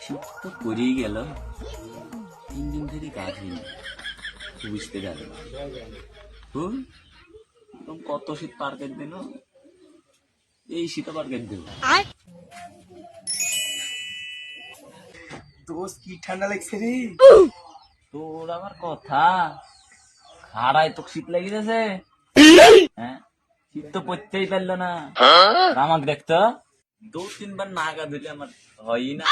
শীত তো পড়েই গেল, 3 দিন ধরে গা ধুইনি, বুঝতে যাবে না। কত শীত পার করে দিল, এই শীত পার করে দিল। দোস্ত কি ঠান্ডা লাগছে রে। তোর আমার কথা খাড়ায় তো শীত লেগে গেছে। হ্যাঁ, শীত তো পড়তেই পারলো না। আমাকে দেখতো 2-3 বার না গা ধুলে আমার হয়ই না।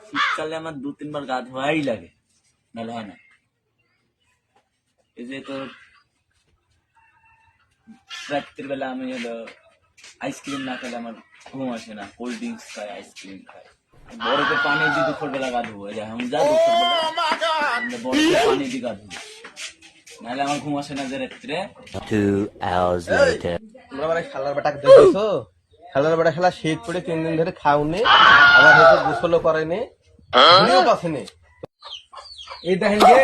শীতকালে আমার 2-3 বার গা ধোয়াই লাগে, নাহলে হয় না। এই যে তোর রাত্রির বেলা আমি হলো আইসক্রিম না খেলে আমার ঘুম আসে না, কোল্ড ড্রিঙ্কস খাই, আইসক্রিম খাই। বরফের পানি দিয়ে দুপুর বেলা গা ধুবো, এখন যা দুপুর বেলা বরফের পানি দিয়ে গা ধুবো, নাহলে আমার ঘুম আসে না যে রাত্রে। 2 hours later. তোমরা মানে খেলার বেটা দেখছো, খেলার বেটা খেলা শীত পড়ে 3 দিন ধরে খাওনি, আবার হয়তো গোসলও করেনি, ঘুমিয়েও পাসেনি। এই দেখেন গে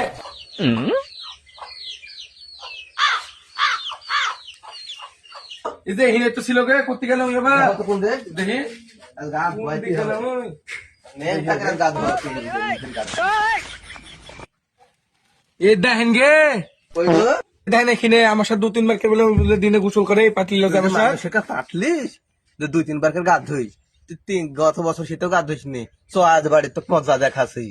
এই যে হিনে তো ছিল গে, করতে গেলাম এবার দেখি গা ধোয়াইতে গেলাম মেন থাকে গা ধোয়াইতে। এই দেখেন গে দেখেন এখানে আমার সাথে 2-3 বার কেবল দিনে গোসল করে পাতলি লোক আমার সাথে সেটা পাতলিস যে 2-3 বার করে গা ধুই, গত বছর শীতেও গা ধুইস নি, আজ বাড়ির তো মজা দেখাছি।